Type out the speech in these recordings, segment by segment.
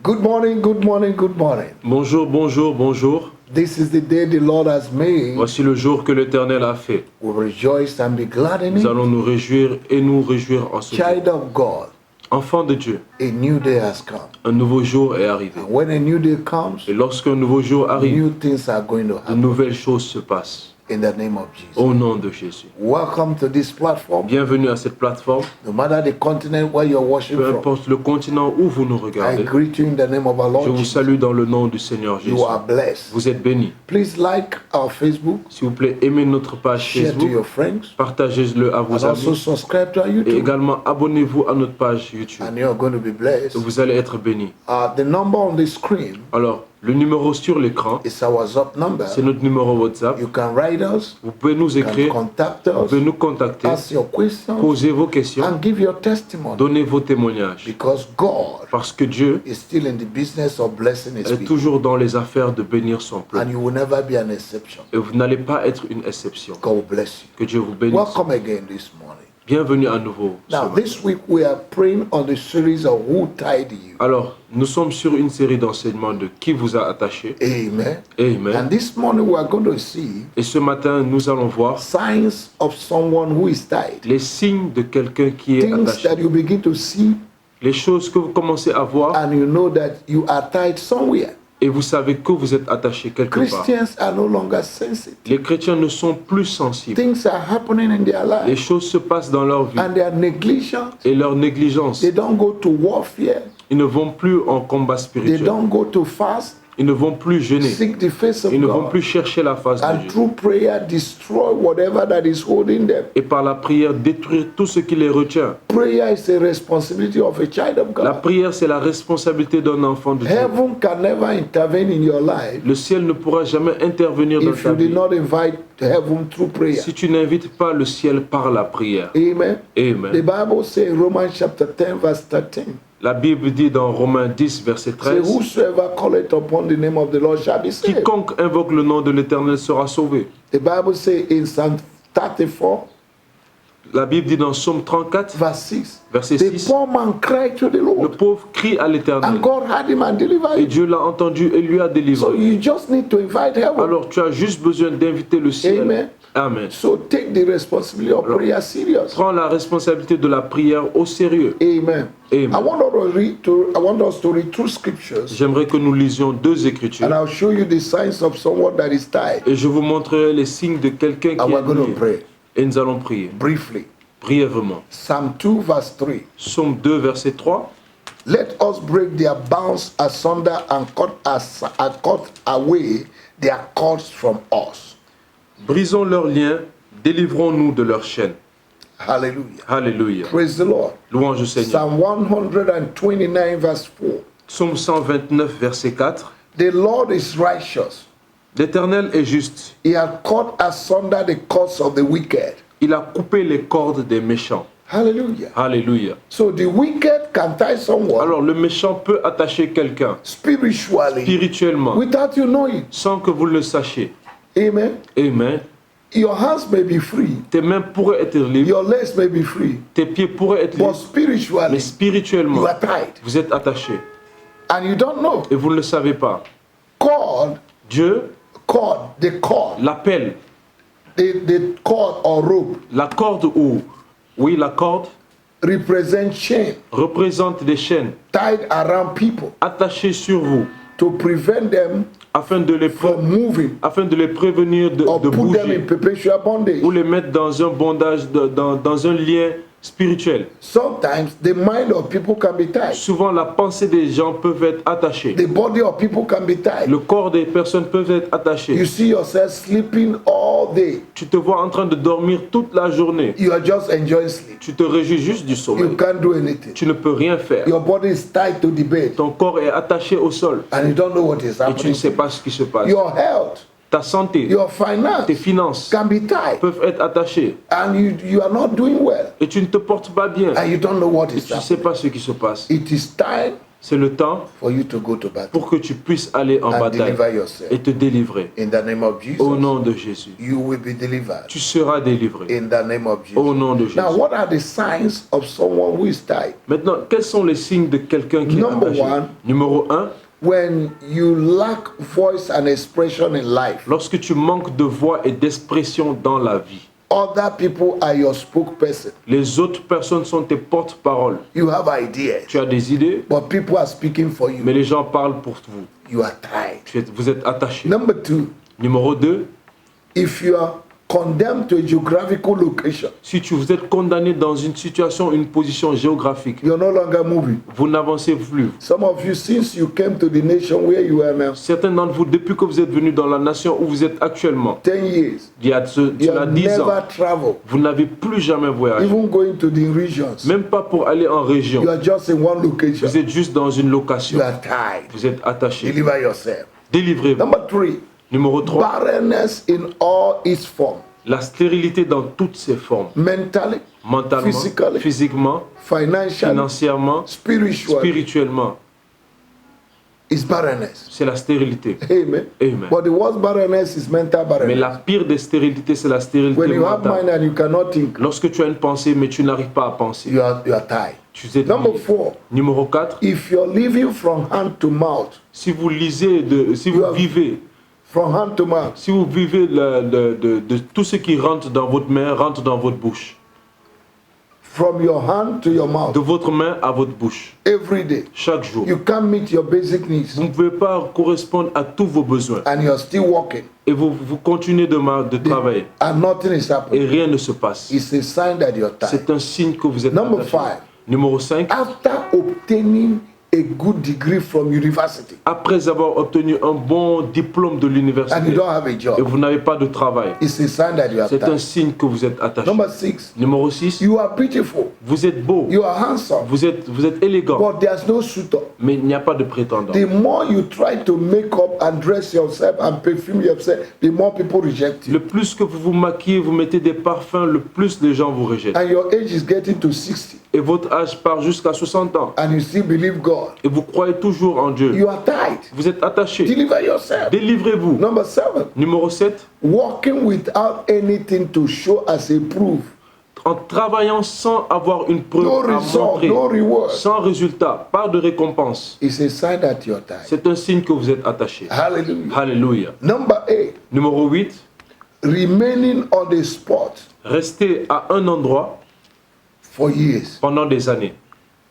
Good morning, good morning, good morning. Bonjour, bonjour, bonjour. This is the day the Lord has made. Voici le jour que l'Éternel a fait. We rejoice and be glad in Nous it. allons nous réjouir et nous réjouir en ce jour. Child of God, Enfant de Dieu, a new day has come. un nouveau jour est arrivé. And when a new day comes, Et lorsqu'un nouveau jour arrive, new things are going to de happen nouvelles choses se passent. in the name of Jesus. Au nom de Jésus. Welcome to this platform. Bienvenue à cette plateforme. No matter the continent where you're watching Peu from, importe le continent où vous nous I regardez, greet you in the name of our je Lord vous Jesus. salue dans le nom du Seigneur Jésus. You are blessed. Vous êtes bénis. Please like our Facebook, S'il vous plaît, aimez notre page share to your Facebook, friends, partagez-le à vos and also amis subscribe to our et YouTube. également abonnez-vous à notre page YouTube. And you're going to be blessed. Et vous allez être bénis. The number on the screen Alors, le numéro sur l'écran, is our WhatsApp number. c'est notre numéro WhatsApp. You can write us, Vous pouvez nous you can écrire, contact vous us, pouvez nous contacter, ask your questions, poser vos questions, and give your testimony. donner vos témoignages. Because God Parce que Dieu is still in the business of blessing His est people. toujours dans les affaires de bénir son And peuple. you will never be an exception. Et vous n'allez pas être une exception. God will bless you. Que Dieu vous bénisse. Welcome again this morning. Bienvenue à nouveau. ce Now, matin. this week we are praying on the series of Who Tied You. Alors, nous sommes sur une série d'enseignements de qui vous a attaché. Amen. Amen. And this morning we are going to see Et ce matin, nous allons voir signs of someone who is tied. les signes de quelqu'un qui est Things attaché. that you begin to see Les choses que vous commencez à voir and you know that you are tied somewhere. et vous savez que vous êtes attaché quelque part. Christians are no longer sensitive. Les chrétiens ne sont plus sensibles. Things are happening in their Les lives choses se passent dans leur vie and they are negligent. et leur négligence. They don't go to warfare. Ils ne vont plus en combat They spirituel. don't go to fast, Ils ne vont plus jeûner. seek the face of Ils ne vont God. plus chercher la face de And Dieu. through prayer, destroy whatever that is holding them. Et par la prière, détruire tout ce qui les retient. Prayer is a responsibility of a child of La God. prière, c'est la responsabilité d'un enfant de Dieu. Heaven can never intervene in your life Le ciel ne pourra jamais intervenir dans if ta you did vie not invite heaven through prayer. si tu n'invites pas le ciel par la prière. Amen. The Amen. Bible says in Romans chapter 10, verse 13. La Bible dit dans Romains 10, verset Say, 13, whosoever calleth upon the name of the Lord shall be saved. quiconque invoque le nom de l'Éternel sera sauvé. The Bible says in Psalm 34, La Bible dit dans Psaume 34, verse 6, verset the 6, poor man cried to the le Lord, pauvre crie à l'Éternel and God heard him and delivered et him. Dieu l'a entendu et lui a So délivré. you just need to invite heaven. Alors tu as juste besoin d'inviter le ciel. Amen. Amen. So take the responsibility of prayer serious. Prends la responsabilité de la prière au sérieux. Amen. Amen. I want us to read two scriptures, J'aimerais que nous lisions deux écritures and I'll show you the signs of someone that is tied. et je vous montrerai les signes de quelqu'un And qui we're est going to lié. pray Et nous allons prier briefly. brièvement. Psalm 2, verse 3. Psaume 2, verset 3. Let us break their bonds asunder and cut away their cords from us. Brisons leurs liens, délivrons-nous de leurs chaînes. Hallelujah. Alléluia. Praise the Lord. Louange au Seigneur. Psalm 129, verse 4. Psaume 129, verset 4. The Lord is righteous. L'Éternel est juste. He has cut asunder the cords of the wicked. Il a coupé les cordes des méchants. Hallelujah. Alléluia. So the wicked can tie someone Alors le méchant peut attacher quelqu'un spiritually spirituellement without you knowing. sans que vous le sachiez. Amen. Amen. Your hands may be free. Tes mains pourraient être libres, Your legs may be free. tes pieds pourraient être But libres, mais spiritually, spirituellement, you are tied. vous êtes attaché And you don't know. et vous ne le savez pas. Cord, Dieu the cord, l'appelle, the cord or rope la corde ou, oui, la corde represents chain représente des chaînes tied around people attachées sur vous to prevent them afin de les, from moving afin de les prévenir or de put them in bouger perpetual bondage. ou les mettre dans un bondage, dans un lien spirituel. Sometimes the mind of people can be tied. Souvent, la pensée des gens peuvent être attachées. The body of people can be tied. Le corps des personnes peuvent être You attachés. see yourself sleeping all day. Tu te vois en train de dormir toute la journée. You are just enjoying sleep. Tu te réjouis juste du You sommeil. can't do anything. Tu ne peux rien faire. Your body is tied to the bed Ton corps est attaché au sol and you don't know what is et tu ne happening. sais pas ce qui se passe. Your health, Ta santé, your tes finance finances can be tied peuvent être attachées and you are not doing well et tu ne te portes pas bien and you don't know what et is tu ne sais happening. pas ce qui se passe. It is time C'est le temps for you to go to battle pour que tu puisses aller en and bataille deliver yourself. et te délivrer. In the name of Jesus, Au nom de Jésus. you will be delivered. Tu seras délivré. In the name of Jesus. Au nom de Jésus. Now, what are the signs of someone who is tied? Maintenant, quels sont les signes de quelqu'un qui est Number attaché? one. Numéro 1, When you lack voice and expression in life, lorsque tu manques de voix et d'expression dans la vie. other people are your spokesperson. Les autres personnes sont tes porte-paroles. You have ideas, Tu as des idées, but people are speaking for mais you. les gens parlent pour vous. You are tied. Vous êtes attaché. Number two, Numéro 2, if you are condemned to a geographical location, si vous êtes condamné dans une situation, une position géographique, you're no longer moving. vous n'avancez plus. Some of you, since you came to the nation where you are now, Certains d'entre vous, depuis que vous êtes venus dans la nation où vous êtes actuellement, 10 years, il y a you cela have 10 ans, never traveled, vous n'avez plus jamais voyagé. even going to the regions. Même pas pour aller en région. You are just in one location. Vous êtes juste dans une location. You are tied. Vous êtes attaché. Deliver yourself. Délivrez-vous. Number three, Numéro 3, barrenness in all its form. la stérilité dans toutes ses formes. Mentally, Mentalement, Physically. physiquement, financially, financièrement, spiritually, spirituellement. is barrenness. C'est la stérilité. Amen. Amen. But the worst barrenness is mental Mais barrenness. la pire des stérilités, c'est la stérilité When you have mentale. mind and you cannot think, Lorsque tu as une pensée, mais tu n'arrives pas à penser. you are tied. Tu es Number lié. 4, Numéro 4, if you're living from hand to mouth, si vous lisez, si vous You have- vivez, from hand to mouth, si vous vivez de tout ce qui rentre dans votre main, rentre dans votre bouche. from your hand to your mouth, De votre main à votre bouche. every day, Chaque jour. you can't meet your basic needs Vous ne pouvez pas correspondre à tous vos besoins. and you're still working Et vous continuez de travailler. and nothing is Et happening. rien ne se passe. It's a sign that you're tied. C'est un signe que vous êtes Number attaché. 5, Numéro 5. after obtaining a good degree from university Après avoir obtenu un bon diplôme de and you l'université don't have a et job, vous n'avez pas de travail, it's a sign that you are c'est un tied. signe que vous êtes attaché. Number 6, Numéro 6. you are beautiful, Vous êtes beau. you are handsome, Vous êtes élégant. but there's no suitor. Mais il n'y a pas de prétendant. The more you try to make up and dress yourself and perfume yourself, the more people reject you. Le plus que vous vous maquillez, vous mettez des parfums, le plus les gens vous rejettent. And your age is getting to 60 Et votre âge part jusqu'à 60 ans. and you still believe God. Et vous croyez toujours en Dieu. You are tied. Vous êtes attaché. Deliver yourself. Délivrez-vous. Number 7, Numéro 7. walking without anything to show as a proof. En travaillant sans avoir une preuve No à result, montrer, no reward. sans résultat, pas de récompense, It's a sign that you're tied. c'est un signe que vous êtes attaché. Hallelujah. Alléluia. Number 8, Numéro 8. remaining on the spot Rester à un endroit for years. pendant des années.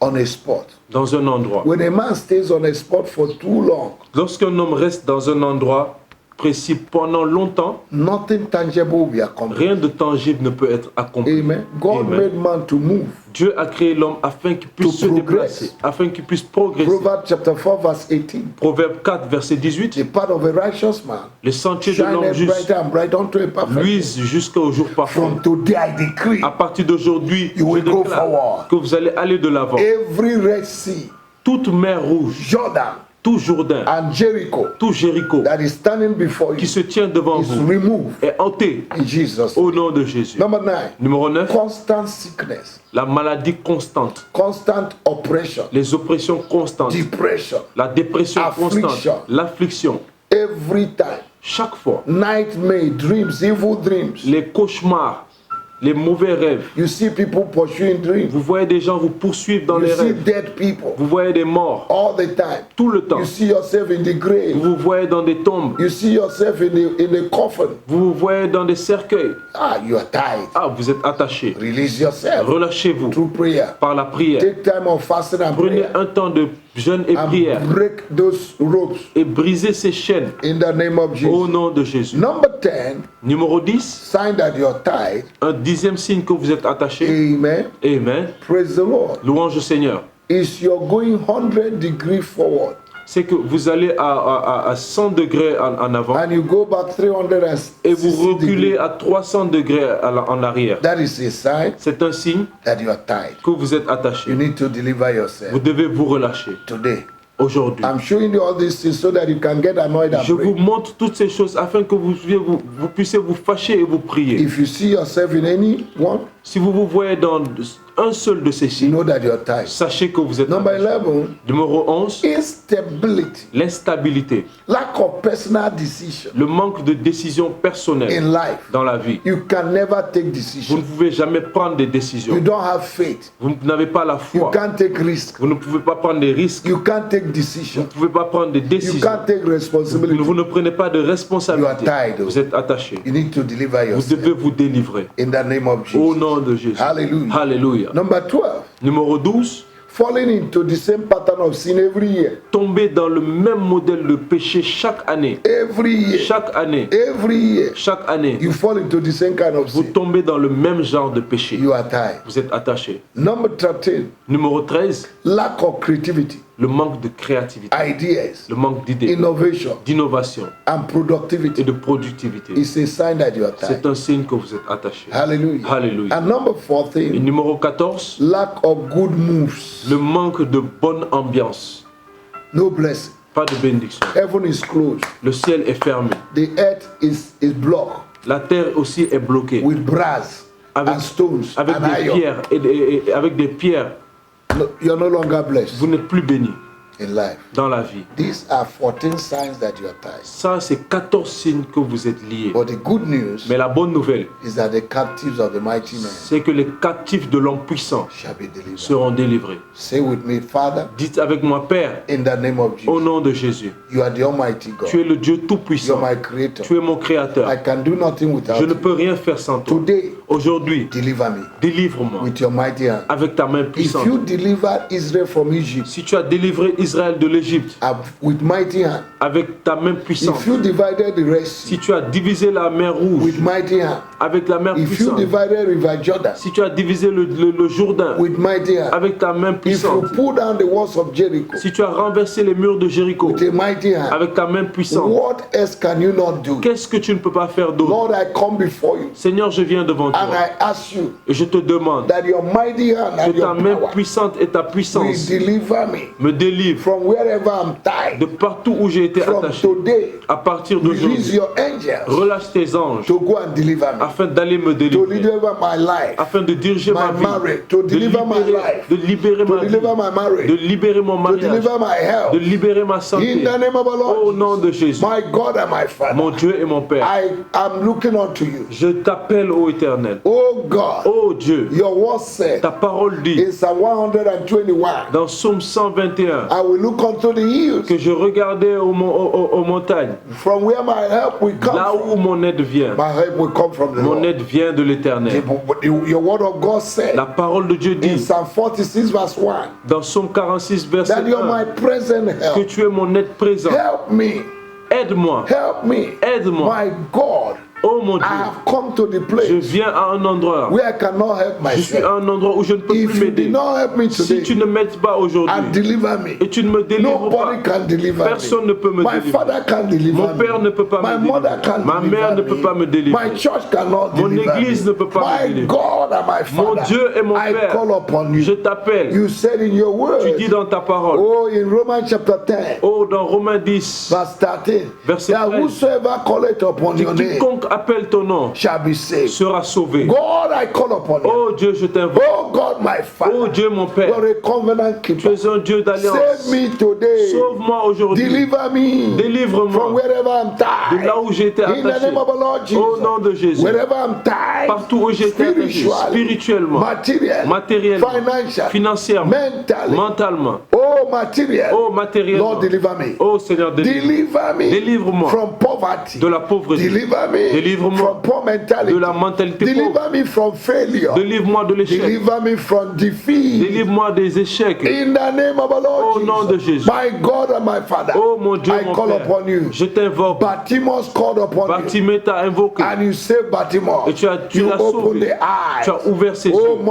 On a spot. Dans un endroit. When a man stays on a spot for too long, Lorsqu'un homme reste dans un endroit précis pendant longtemps, nothing tangible will be accomplished. rien de tangible ne peut être accompli. Amen. God Amen. made man to move. Dieu a créé l'homme afin qu'il puisse To se progress. déplacer, afin qu'il puisse progresser. Proverbs chapter 4 verse 18. Proverbe 4, verset 18. The path of a righteous man Les sentiers de l'homme shineth juste brighter and brighter unto a perfect. luisent jusqu'au jour parfait. From today I decree À partir d'aujourd'hui, You je will go déclare forward. que vous allez aller de l'avant. every Red Sea, Toute mer rouge, Jordan, tout Jourdain, and Jericho tout Jéricho that is standing before qui you se tient devant is vous removed est hanté in Jesus. au nom de Jésus. Number 9, Numéro 9, constant sickness, la maladie constante, constant oppression, les oppressions constantes, depression, la dépression Affliction. constante, l'affliction. every time. Chaque fois, Nightmare, dreams, evil dreams. les cauchemars, les mauvais rêves. You see people pursuing dreams. Vous voyez des gens vous poursuivre dans You les see rêves. dead people Vous voyez des morts all the time. tout le temps. You see yourself in the grave. Vous vous voyez dans des tombes. You see yourself in a coffin. Vous vous voyez dans des cercueils. Ah, you are tied. Ah, vous êtes attaché. Release yourself Relâchez-vous through prayer. par la prière. Take time of fasting and Prenez prayer un temps de jeûne et prière and break those ropes et brisez ces chaînes in the name of au Jesus. nom de Jésus. Number 10, Numéro 10, sign that you're tied. un 10e signe que vous êtes attaché. Amen. Amen. Praise the Lord. Louange au Seigneur. Is you're going 100 degrees forward C'est que vous allez à 100 degrés en avant and you go back 360 et vous reculez degrees. à 300 degrés en arrière. That is a sign C'est un signe that you are tied. que vous êtes You attaché. need to deliver Vous yourself devez vous relâcher today. aujourd'hui. I'm showing you all these things so that you can get annoyed and Je vous pray. montre toutes ces choses afin que vous puissiez vous fâcher et vous prier. If you see yourself in any one, Si vous vous voyez un seul de ces you signes, know that you're tied. sachez que vous êtes Number attaché. 11, Numéro 11, instability, l'instabilité, lack of personal decision le manque de décision personnelle in life. dans la vie. You can never take Vous ne decision. pouvez jamais prendre des You décisions. don't have faith. Vous n'avez pas la You foi. can't take risk. Vous ne pouvez pas prendre des risques. You can't take Vous ne decision. pouvez pas prendre des You décisions. can't take responsibility. Vous ne prenez pas de You are responsabilité. tied. Vous êtes attaché. You need to deliver Vous yourself devez vous délivrer. in the name of Au Jesus. nom de Jésus. Hallelujah. Alléluia. Number 12, Numéro 12, falling into the same pattern of sin every year. tomber dans le même modèle de péché chaque année. Every year. Chaque année. Every year. Chaque année. You fall into the same kind of Vous sin. tombez dans le même genre de péché. You are tied. Vous êtes attaché. Number 13, Numéro 13, lack of creativity, le manque de créativité. ideas, Le manque d'idées, innovation, d'innovation and et productivity. de productivité. It's a sign that you are tied. C'est un signe que vous êtes attaché. Hallelujah. Alléluia. And number Et 14, numéro 14, lack of good moves, le manque de bonne ambiance. no blessing. Pas de bénédiction. Heaven is closed. Le ciel est fermé. The earth is blocked La terre aussi est bloquée. with brass Avec, and stones avec and des iron. pierres et avec des pierres. No, you're no longer blessed Vous n'êtes plus béni in life. dans la vie. These are 14 signs that you are tied. Ça, c'est 14 signes que vous êtes liés. But the good news Mais la bonne nouvelle, is that the captives of the mighty man c'est que les captifs de l'homme puissant shall be delivered. seront délivrés. Say with me, Father, Dites avec moi, Père, in the name of au Jesus, nom de Jésus, you are the Almighty tu es God. le Dieu You're tout-puissant. my creator. Tu es mon créateur. I can do nothing without Je ne you. peux rien faire sans toi. Today, Aujourd'hui, deliver me délivre-moi with your mighty hand. avec ta main If puissante. you deliver Israel from Egypt Si tu as délivré Israël de l'Égypte with mighty hand, avec ta main puissante, if you divided the Red Sea si tu as divisé la mer Rouge with mighty hand, avec la mer if you puissante, divided River Jordan si tu as divisé le Jourdain with mighty hand, avec ta main if you puissante, pull down the walls of Jericho si tu as renversé les murs de Jéricho with a mighty hand, avec ta main puissante, what else can you not do? qu'est-ce que tu ne peux pas faire d'autre? Lord, I come before you Seigneur, je viens devant and toi I ask you et je te demande that your mighty hand and que ta your main power puissante et ta will puissance deliver me me délivrent from wherever I'm tied. de partout où j'ai été From attaché. today, À partir release d'aujourd'hui, your angels relâche tes anges to go and deliver me, afin d'aller me to délivrer, deliver my life, afin de diriger ma my vie, marriage, to de deliver my life, de libérer to ma vie, deliver my de marriage, libérer mon to mariage, deliver my de health. libérer ma In santé. the name of the Au Lord, nom de Jésus, my God and my Father, mon Dieu et mon Père, I am looking unto you. je t'appelle, ô Éternel. Oh God, Ô Dieu, your word said ta parole dit in Psalm 121, dans Psaume 121 I will look unto the hills que je regardais aux montagnes, from where my help will come là où from. mon aide vient. My help will come from the Mon Lord. aide vient de l'Éternel. Your word of God said La parole de Dieu in dit Psalm 46 verse 1 dans Psaume 46 verset that you're my 1 present que help. tu es mon aide présente. Help me, Aide-moi, help me, aide-moi. my God. Oh mon I Dieu, have come to the je place viens à un endroit. where I cannot help Je suis à myself. un endroit où je ne peux If plus you m'aider. did not help me Si tu today ne m'aides pas aujourd'hui and deliver me, et tu ne me délivres nobody pas, can deliver personne me. ne peut me My délivrer. father can deliver Mon père me. ne peut pas My me mother délivrer. can Ma mère ne deliver peut pas me me. délivrer. My church cannot Mon deliver église me. ne peut pas me My délivrer. God and my Mon Father, Dieu et mon I Père, call upon je you. t'appelle. You said in your Tu word, dis dans ta parole, oh, in Romans chapter 10, oh dans Romains 10, verse 13, Verset that 13. whosoever calleth upon your name quiconque appelle ton nom shall be saved. sera sauvé. God, I call upon you. Oh Dieu, je t'invoque. Oh God, my Oh Father, Dieu, mon Père, you're a covenant tu keeper. es un Dieu d'alliance. Save me today. Sauve-moi aujourd'hui. Deliver me from Délivre-moi wherever I'm de tied. là où j'ai été In the attaché. name of the Lord Au nom de Jesus. Jésus. Wherever I'm tied. Partout où j'ai été attaché, Spiritually, spirituellement, materially, matériellement, financially, financièrement, mentally. mentalement, Oh, material. oh matériellement. Lord, deliver me. Oh Seigneur, Deliver me Délivre-moi from poverty. de la pauvreté. Deliver me Délivre-moi from poor mentality. de la mentalité pauvre. Deliver me from failure. Délivre-moi de l'échec. Deliver me from defeat. Délivre-moi des échecs. In the name of the Lord Au nom de Jesus. Jésus. My God and my Father. Oh mon Dieu, I mon call Père, upon you. je t'invoque. Bartimaeus called upon you. Bartimée t'a invoqué. And you saved Bartimaeus. Et tu you l'as opened sauvé. the eyes. Tu as ouvert ses Oh, yeux.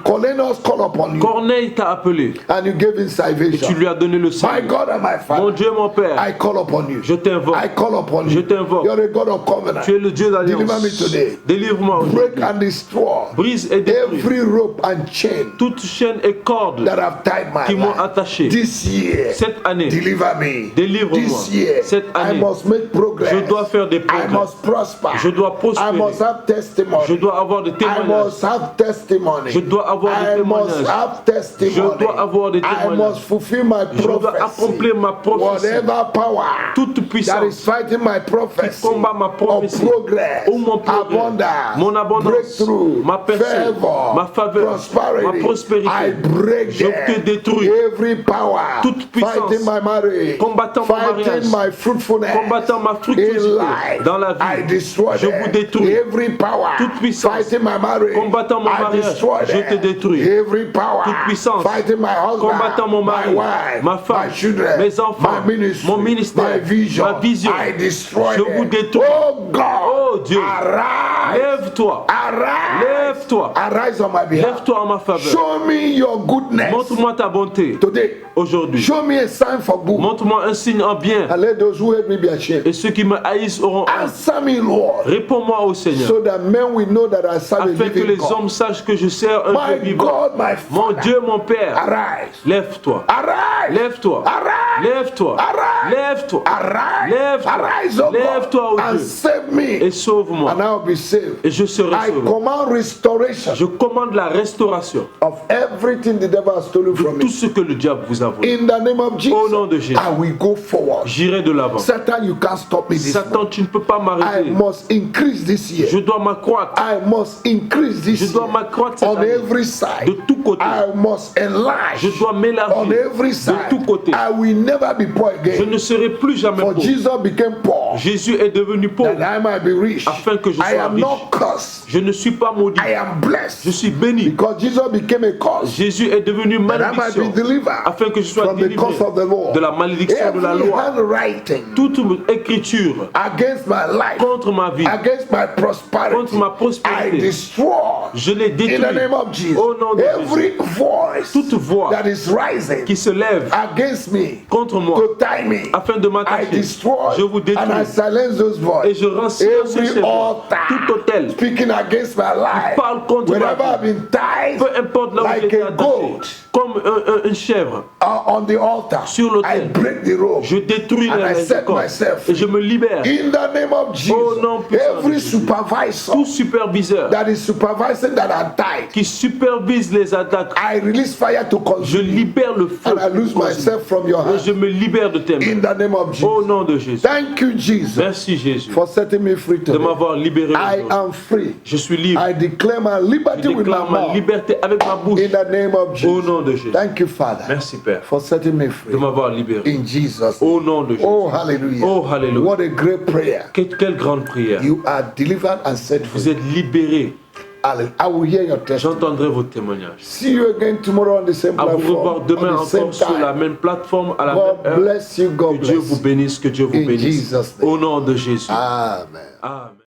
Cornelius called upon you Corneille t'a appelé and you gave him et tu salvation. lui as donné le My salut. God and my Mon Father, Dieu, mon Père, I call upon you. je t'invoque. I call upon Je you. t'invoque. You're a God of covenant. Tu es le Dieu Deliver me d'alliance. today. Délivre-moi Break aujourd'hui. and destroy Brise et détruis every rope and chain toute chaîne et corde that have tied my qui m'ont life. attaché. This year, Cette année, deliver me. délivre-moi. This year, Cette I année, must make progress. je dois faire des I progrès. must prosper. Je dois I prospérer. must have testimony. Je dois avoir des I témoignages. must have testimony. Je dois avoir des I must témoignages. have testimony. Je dois avoir des I témoignages. must fulfill my Je dois prophecy. accomplir ma prophétie. Whatever power Toute that is puissance fighting my prophecy qui combat ma prophétie, of progress, ou mon progrès, abundance, mon abondance, breakthrough, ma percée, favor, ma faveur, prosperity, ma prospérité. I break Je te them. détruis. Every power Toute puissance fighting my marriage, combattant mon mariage, fighting my fruitfulness, combattant ma in fructuosité life, dans la I vie. destroy Je them. vous détruis. Every power Toute puissance fighting my marriage, combattant mon I mariage, destroy je te them. détruis. Every power Toute puissance fighting my husband, combattant mon mari, my wife, ma femme, my children, mes enfants, my ministry, mon ministère, my vision, ma vision. I destroy Je them. vous détruis. Oh God, Oh Dieu, arise, lève-toi, arise, lève-toi, arise on my behalf. lève-toi en ma faveur. Show me your goodness Montre-moi ta bonté today. aujourd'hui. Show me a sign for good, Montre-moi un signe en bien and let those who hate me be ashamed. et ceux qui me haïssent auront honte. Answer me, Lord, Réponds-moi au Seigneur, so that men will know that I serve a afin que living les God. hommes sachent que je sers un My Dieu vivant. God, my Mon Father, Dieu, mon Père, arise, lève-toi, arise, lève-toi, arise, lève-toi, arise, lève-toi, arise, lève-toi, arise, oh lève-toi, God, oh and Dieu, save me, et sauve-moi, and I'll be saved. et je serai I sauvé. command restoration Je commande la restauration of everything the devil has stolen de from tout me. ce que le diable vous a volé. In the name of Jesus, Au nom de Jésus, I will go forward. j'irai de l'avant. Satan, you can't stop me this Satan, month. tu ne peux pas I m'arrêter. must increase this year. Je dois m'accroître. I must increase this Je dois year. m'accroître cette On année. every De side. tous côtés. I must enlarge. Je dois On m'élargir. every De side. tous côtés. I will never be poor Je again. ne serai plus jamais For pauvre. Jesus became poor, Jésus est devenu that pauvre I might be rich. afin que je I sois am riche. not cursed. Je ne suis pas maudit. I am Je blessed. suis béni. Because Jesus became a curse, Jésus est devenu that I might be malédiction delivered afin que je sois from the délivré curse of the law. de la malédiction de la Every loi. handwriting Toute écriture against my life, contre ma vie, against my prosperity, contre ma I prospérité, destroy. je les In détruis. the name of Jesus, Au nom de every voice Toute voix that is rising qui se lève against me contre moi to tie me, afin de I m'attacher, destroy je vous and I détruis silence those et voices. je rends silencieux Every ces voix. altar Tout autel, speaking against my life, parle contre ma wherever vie. I've been tied peu importe là où like j'ai été a attaché, goat comme une chèvre, on the altar, Sur l'autel. I break the rope je détruis and I les set corps myself et je me libère. in the name of Jesus. Au nom puissant de Every Jésus. supervisor Tout superviseur that is supervising that are tied, qui supervise les attaques, I release fire to je consume libère le feu and I lose myself from your et je hand me libère de tes mains. in the name of Au Jesus. nom de Jésus. Thank you, Jesus, Merci Jésus for setting me free de today. m'avoir libéré. I aujourd'hui. am free. Je suis libre. I declare my Je liberty with my déclare ma mouth liberté avec ma bouche. in the name of Au Jesus. nom de Jésus. Thank you, Father, Merci Père for setting me de free m'avoir libéré. in Jesus' Au name. nom de Jésus. Oh, hallelujah. Oh, hallelujah. What a great prayer. Quelle grande prière. You are delivered and set Vous free. êtes libérés. Hallelujah. I will hear your testimony. J'entendrai vos témoignages. See you again tomorrow on the same À vous revoir platform, demain on the same encore sur la time. même plateforme, à la God même heure. bless you. God Que Dieu bless vous you. bénisse, que Dieu vous In bénisse. Jesus' name. Au nom de Jésus. Amen. Amen.